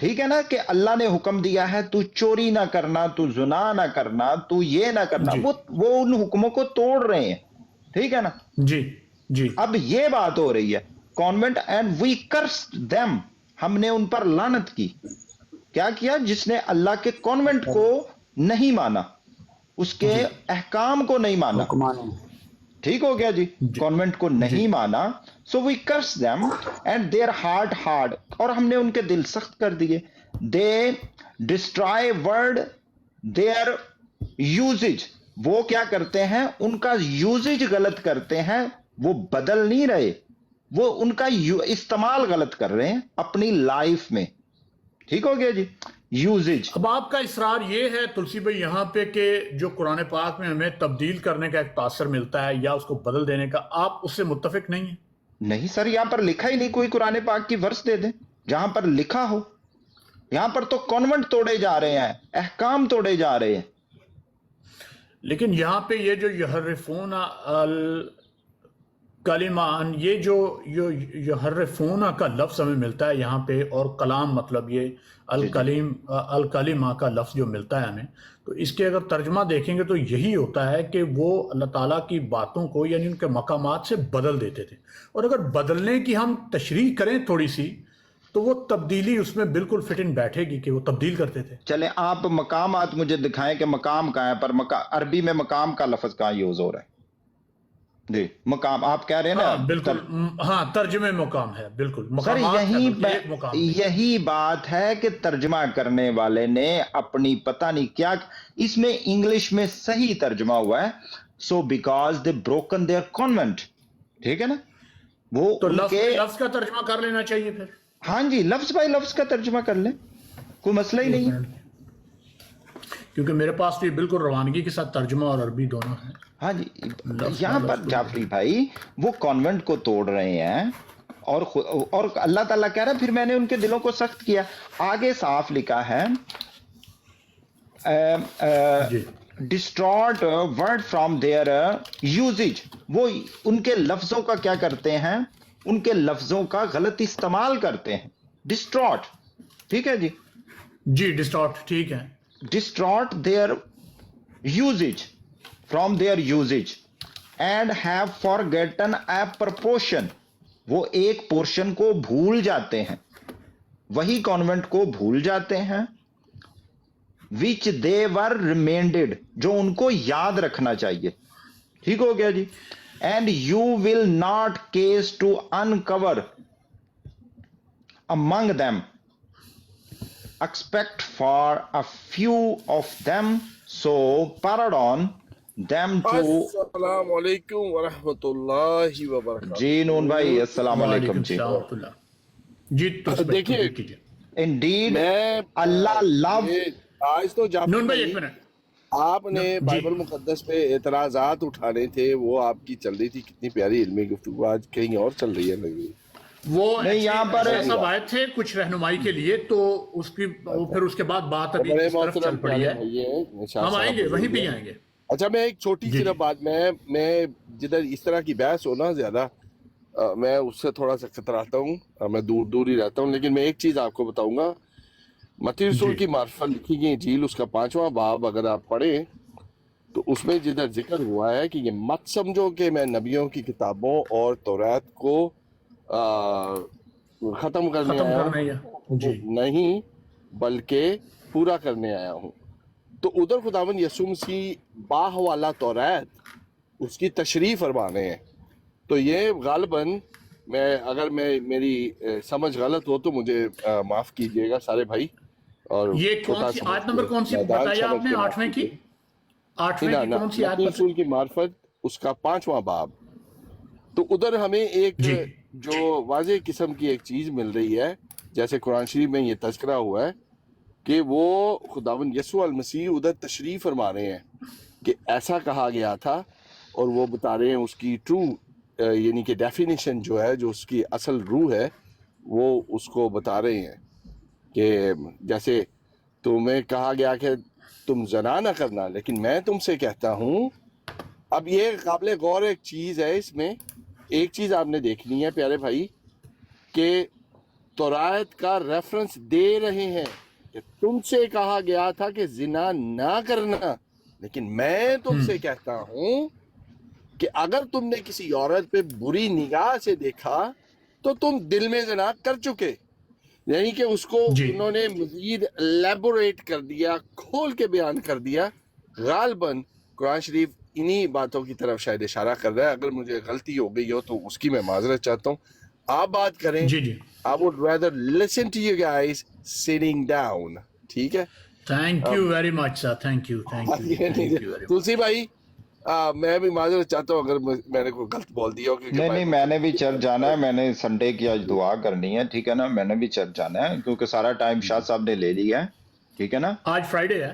ٹھیک ہے نا, کہ اللہ نے حکم دیا ہے تو چوری نہ کرنا, تو زنا نہ کرنا, تو یہ نہ کرنا, جی وہ ان حکموں کو توڑ رہے ہیں, ٹھیک ہے نا. جی جی اب یہ بات ہو رہی ہے convent, and we cursed them, ہم نے ان پر لعنت کی. کیا کیا؟ جس نے اللہ کے کانوینٹ کو نہیں مانا, اس کے جی احکام کو نہیں مانا, حکمانے ٹھیک ہو گیا جی, جی کانوینٹ کو جی نہیں مانا. So we cursed them and their heart hard, اور ہم نے ان کے دل سخت کر دیے. They destroy word their usage, وہ کیا کرتے ہیں, ان کا یوزج غلط کرتے ہیں, وہ بدل نہیں رہے, وہ ان کا استعمال غلط کر رہے ہیں اپنی لائف میں, ٹھیک ہو گیا جی, یوزج. اب آپ کا اصرار یہ ہے تلسی بھائی یہاں پہ کہ جو قرآن پاک میں ہمیں تبدیل کرنے کا ایک تاثر ملتا ہے یا اس کو بدل دینے کا, آپ اس سے متفق نہیں ہیں؟ نہیں سر, یہاں پر لکھا ہی نہیں, کوئی قرآن پاک کی ورس دے دیں جہاں پر لکھا ہو. یہاں پر تو کانوینٹ توڑے جا رہے ہیں, احکام توڑے جا رہے ہیں. لیکن یہاں پہ یہ جو یحرفون الکلمان, یہ جو یحرفون کا لفظ ہمیں ملتا ہے یہاں پہ, اور کلام مطلب یہ الکلمہ کا لفظ جو ملتا ہے ہمیں, تو اس کے اگر ترجمہ دیکھیں گے تو یہی ہوتا ہے کہ وہ اللہ تعالیٰ کی باتوں کو یعنی ان کے مقامات سے بدل دیتے تھے. اور اگر بدلنے کی ہم تشریح کریں تھوڑی سی تو وہ تبدیلی اس میں بالکل فٹ ان بیٹھے گی کہ وہ تبدیل کرتے تھے. چلیں آپ مقامات مجھے دکھائیں کہ مقام کہاں ہے, پر عربی میں مقام کا لفظ کہاں یوز ہو رہا ہے؟ جی مقام آپ کہہ رہے ہیں ہاں نا, بالکل, ہاں ترجمے مقام ہے, بالکل سر مقامات ہے, بلکہ ایک مقام نہیں. یہی بات ہے کہ ترجمہ کرنے والے نے اپنی پتہ نہیں کیا, اس میں انگلش میں صحیح ترجمہ ہوا ہے, so because they broken their convent, ٹھیک ہے نا, وہ تو ان لفظ کے, لفظ کا ترجمہ کر لینا چاہیے پھر. ہاں جی, لفظ بائی لفظ کا ترجمہ کر لیں, کوئی مسئلہ ہی نہیں ہے. کیونکہ میرے پاس تو یہ بالکل روانگی کے ساتھ ترجمہ اور عربی دونوں ہیں. ہاں جی, لفظ یہاں بہ پر لفظ جعفری بھائی وہ کانوینٹ کو توڑ رہے ہیں, اور اللہ تعالیٰ کہہ رہا ہے پھر میں نے ان کے دلوں کو سخت کیا. آگے صاف لکھا ہے جی distort word from their usage, وہ ان کے لفظوں کا کیا کرتے ہیں, ان کے لفظوں کا غلط استعمال کرتے ہیں. ڈسٹارٹ, ٹھیک ہے جی, جی ڈسٹارٹ, ٹھیک ہے. Distort their usage from their usage and have forgotten a proportion, وہ ایک پورشن کو بھول جاتے ہیں, وہی کانوینٹ کو بھول جاتے ہیں, وچ دے ور ریمینڈیڈ, جو ان کو یاد رکھنا چاہیے, ٹھیک ہو گیا جی. And you will not cease to uncover among them expect for a few of them, so pardon them to. السلام علیکم ورحمۃ اللہ وبرکاتہ. جی نون بھائی السلام علیکم. وعلیکم جی السلام ورحمۃ اللہ. جی تو دیکھیے, کیجیے. indeed میں اللہ love. آج تو نون بھائی ایک جعفر منٹ. آپ نے جی. بائبل مقدس پہ اعتراضات اٹھانے تھے, وہ آپ کی چل رہی تھی کتنی پیاری علمی گفتگو, آج کہیں اور چل رہی ہے لگ رہی. وہ نہیں, یہاں پر صاحب آئے تھے کچھ رہنمائی کے لیے, تو اس کی پھر اس کے بعد بات ابھی بڑے اس طرف چل محترم پڑی ہے, ہم آئیں گے وہیں پہ آئیں گے. اچھا میں ایک چھوٹی سی بات, میں جدھر اس طرح کی بحث ہو نا زیادہ, میں اس سے تھوڑا سا کتراتا ہوں, میں دور دور ہی رہتا ہوں, لیکن میں ایک چیز آپ کو بتاؤں گا. متی رسول کی معرفت لکھی گئی انجیل, اس کا 5واں باب اگر آپ پڑھیں تو اس میں جدھر ذکر ہوا ہے کہ یہ مت سمجھو کہ میں نبیوں کی کتابوں اور تورات کو ختم کرنے آیا ہوں, جی نہیں بلکہ پورا کرنے آیا ہوں. تو ادھر خداوند یسوع مسیح باہ والا تورات اس کی تشریح فرمانے ہیں. تو یہ غالباً اگر میری سمجھ غلط ہو تو مجھے معاف کیجئے گا سارے بھائی. اور یہ کون سی آیت نمبر کون سی بتایا آپ نے, 8ویں کی 8ویں کی کون سی آیت متی رسول کی معرفت اس کا 5واں باب. تو ادھر ہمیں ایک جو واضح قسم کی ایک چیز مل رہی ہے, جیسے قرآن شریف میں یہ تذکرہ ہوا ہے کہ وہ خداوند یسوع المسیح ادھر تشریح فرما رہے ہیں کہ ایسا کہا گیا تھا, اور وہ بتا رہے ہیں اس کی ٹرو یعنی کہ ڈیفینیشن جو ہے, جو اس کی اصل روح ہے, وہ اس کو بتا رہے ہیں کہ جیسے تمہیں کہا گیا کہ تم زنا نہ کرنا, لیکن میں تم سے کہتا ہوں. اب یہ قابل غور ایک چیز ہے, اس میں ایک چیز آپ نے دیکھنی ہے پیارے بھائی, کہ تورات کا ریفرنس دے رہے ہیں کہ تم سے کہا گیا تھا کہ زنا نہ کرنا، لیکن میں تم سے کہتا ہوں کہ اگر تم نے کسی عورت پہ بری نگاہ سے دیکھا تو تم دل میں زنا کر چکے. یعنی کہ اس کو انہوں نے مزید الیبوریٹ کر دیا، کھول کے بیان کر دیا. غالباً قرآن شریف انہی باتوں کی طرف شاید اشارہ کر رہا ہے. اگر مجھے غلطی ہو گئی ہو تو اس کی میں معذرت چاہتا ہوں. آپ بات کریں. I would rather listen to you guys sitting down. ٹھیک ہے. Thank you very much sir. Thank you. Tulsi بھائی میں بھی معذرت چاہتا ہوں اگر میں نے کوئی غلط بول دیا ہو. نہیں میں نے بھی چرچ جانا ہے. میں نے سنڈے کی آج دعا کرنی ہے. ٹھیک ہے نا. میں نے بھی چرچ جانا ہے کیونکہ سارا ٹائم شاہ صاحب نے لے لیا ہے. ٹھیک ہے نا. آج فرائیڈے ہے.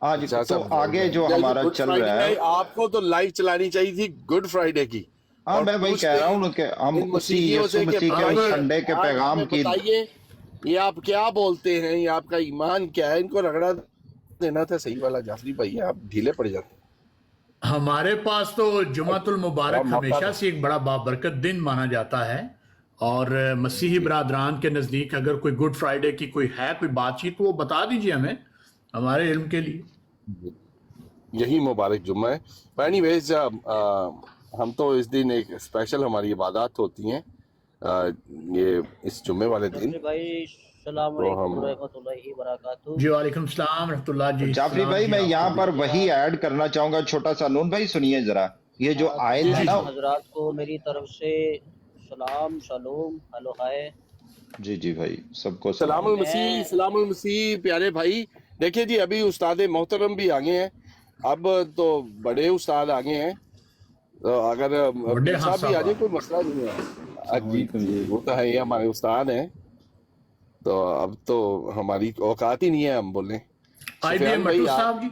آج تو آگے جو ہمارا چل رہا ہے آپ کو تو لائیو چلانی چاہیے تھی گڈ فرائیڈے کی. ہاں میں وہی کہہ رہا ہوں کہ ہم اسی یسوع مسیح کے سنڈے کے پیغام کی. بتائیے یہ آپ کیا بولتے ہیں، یہ آپ کا ایمان کیا ہے؟ ان کو رگڑا دینا تھا صحیح والا جعفری بھائی. آپ ڈھیلے پڑ جاتے ہیں. ہمارے پاس تو جمعۃ المبارک ہمیشہ سے ایک بڑا بابرکت دن مانا جاتا ہے، اور مسیحی برادران کے نزدیک اگر کوئی گڈ فرائیڈے کی کوئی ہے کوئی بات چیت تو وہ بتا دیجیے ہمیں، ہمارے علم کے لیے. یہی مبارک جمعہ ہے. اینی ویز ہم تو اس دن ایک اسپیشل ہماری عبادات ہوتی ہیں یہ اس جمعے والے دن. السلام علیکم ورحمۃ اللہ وبرکاتہ. جی وعلیکم السلام ورحمۃ اللہ. جی جعفری بھائی میں یہاں پر وہی ایڈ کرنا چاہوں گا چھوٹا سا. نون بھائی سنیے ذرا، یہ جو آیت ہے نا حضرات کو میری طرف سے سلام، شالوم، ہلو ہائے. جی جی بھائی سب کو سلام المسیح. سلام المسیح پیارے بھائی. دیکھیں جی ابھی استاد محترم بھی آگے ہیں. اب تو بڑے استاد آگے ہیں. اگر صاحب بھی آ جائے کوئی مسئلہ نہیں ہے. جی وہ تو ہے، یہ ہمارے استاد ہیں تو اب تو ہماری اوقات ہی نہیں ہے ہم بولیں. آئی بی ایم بٹو صاحب جی.